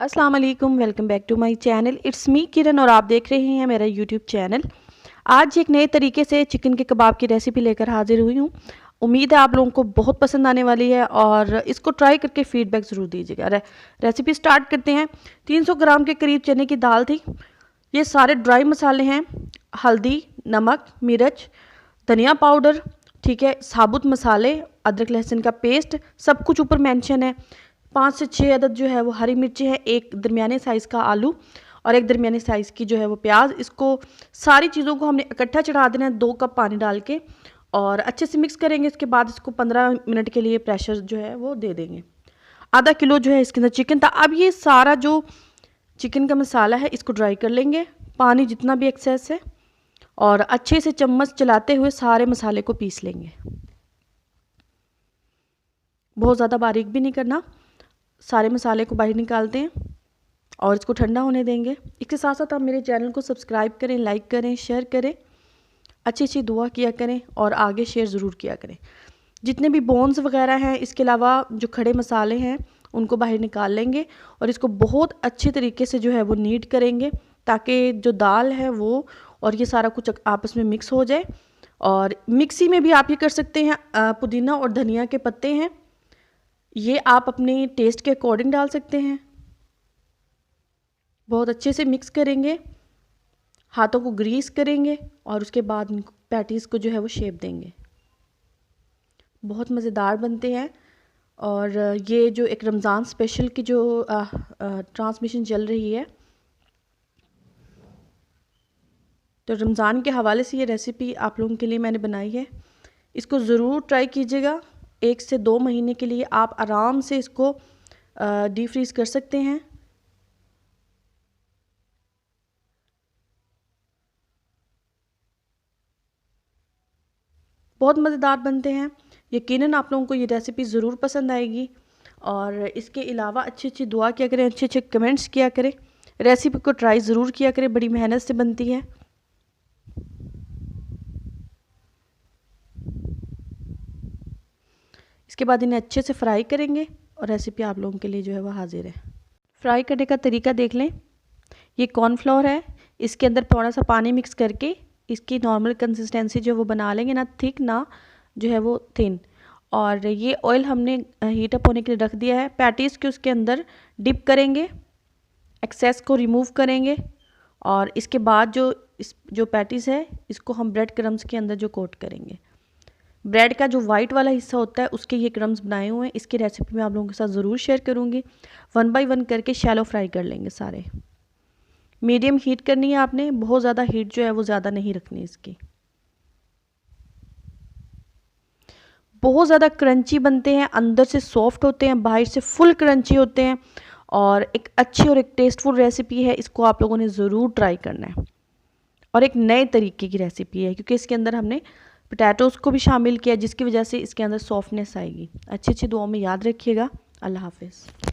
अस्सलाम वालेकुम, welcome back to my channel. It's me Kiran और आप देख रहे हैं मेरा यूट्यूब चैनल। आज एक नए तरीके से चिकन के कबाब की रेसिपी लेकर हाजिर हुई हूँ। उम्मीद है आप लोगों को बहुत पसंद आने वाली है और इसको ट्राई करके फीडबैक ज़रूर दीजिएगा। रेसिपी स्टार्ट करते हैं। 300 ग्राम के करीब चने की दाल थी। ये सारे ड्राई मसाले हैं, हल्दी, नमक, मिर्च, धनिया पाउडर, ठीक है, साबुत मसाले, अदरक लहसुन का पेस्ट, सब कुछ ऊपर मेंशन है। 5 से 6 अदद जो है वो हरी मिर्ची है, एक दरमियाने साइज़ का आलू और एक दरमियाने साइज़ की जो है वो प्याज। इसको सारी चीज़ों को हमने इकट्ठा चढ़ा देना है 2 कप पानी डाल के और अच्छे से मिक्स करेंगे। इसके बाद इसको 15 मिनट के लिए प्रेशर जो है वो दे देंगे। आधा किलो जो है इसके अंदर चिकन था। अब ये सारा जो चिकन का मसाला है इसको ड्राई कर लेंगे, पानी जितना भी एक्सेस है, और अच्छे से चम्मच चलाते हुए सारे मसाले को पीस लेंगे। बहुत ज़्यादा बारीक भी नहीं करना। सारे मसाले को बाहर निकालते हैं और इसको ठंडा होने देंगे। इसके साथ साथ आप मेरे चैनल को सब्सक्राइब करें, लाइक करें, शेयर करें, अच्छी अच्छी दुआ किया करें और आगे शेयर ज़रूर किया करें। जितने भी बोन्स वगैरह हैं, इसके अलावा जो खड़े मसाले हैं उनको बाहर निकाल लेंगे और इसको बहुत अच्छे तरीके से जो है वो नीट करेंगे ताकि जो दाल है वो और ये सारा कुछ आपस में मिक्स हो जाए। और मिक्सी में भी आप ये कर सकते हैं। पुदीना और धनिया के पत्ते हैं, ये आप अपने टेस्ट के अकॉर्डिंग डाल सकते हैं। बहुत अच्छे से मिक्स करेंगे, हाथों को ग्रीस करेंगे और उसके बाद पैटीज़ को जो है वो शेप देंगे। बहुत मज़ेदार बनते हैं। और ये जो एक रमज़ान स्पेशल की जो ट्रांसमिशन चल रही है, तो रमज़ान के हवाले से ये रेसिपी आप लोगों के लिए मैंने बनाई है। इसको ज़रूर ट्राई कीजिएगा। 1 से 2 महीने के लिए आप आराम से इसको डीप फ्रीज कर सकते हैं। बहुत मज़ेदार बनते हैं। यकीनन आप लोगों को ये रेसिपी ज़रूर पसंद आएगी। और इसके अलावा अच्छी अच्छी दुआ किया करें, अच्छे अच्छे कमेंट्स किया करें, रेसिपी को ट्राई ज़रूर किया करें, बड़ी मेहनत से बनती है। इसके बाद इन्हें अच्छे से फ्राई करेंगे और रेसिपी आप लोगों के लिए जो है वो हाजिर है। फ्राई करने का तरीका देख लें। ये कॉर्नफ्लोर है, इसके अंदर थोड़ा सा पानी मिक्स करके इसकी नॉर्मल कंसिस्टेंसी जो वो बना लेंगे, ना थिक ना जो है वो थिन। और ये ऑयल हमने हीट अप होने के लिए रख दिया है। पैटीज़ के उसके अंदर डिप करेंगे, एक्सेस को रिमूव करेंगे और इसके बाद जो पैटीज़ है इसको हम ब्रेड क्रम्स के अंदर जो कोट करेंगे। ब्रेड का जो वाइट वाला हिस्सा होता है उसके ये क्रम्स बनाए हुए हैं। इसकी रेसिपी मैं आप लोगों के साथ ज़रूर शेयर करूँगी। 1 बाय 1 करके शैलो फ्राई कर लेंगे सारे। मीडियम हीट करनी है आपने, बहुत ज़्यादा हीट जो है वो ज़्यादा नहीं रखनी इसकी। बहुत ज़्यादा क्रंची बनते हैं, अंदर से सॉफ्ट होते हैं, बाहर से फुल क्रंची होते हैं और एक अच्छी और एक टेस्टफुल रेसिपी है। इसको आप लोगों ने ज़रूर ट्राई करना है और एक नए तरीके की रेसिपी है क्योंकि इसके अंदर हमने पोटैटोज़ को भी शामिल किया जिसकी वजह से इसके अंदर सॉफ्टनेस आएगी। अच्छी अच्छी दुआओं में याद रखिएगा। अल्लाह हाफिज़।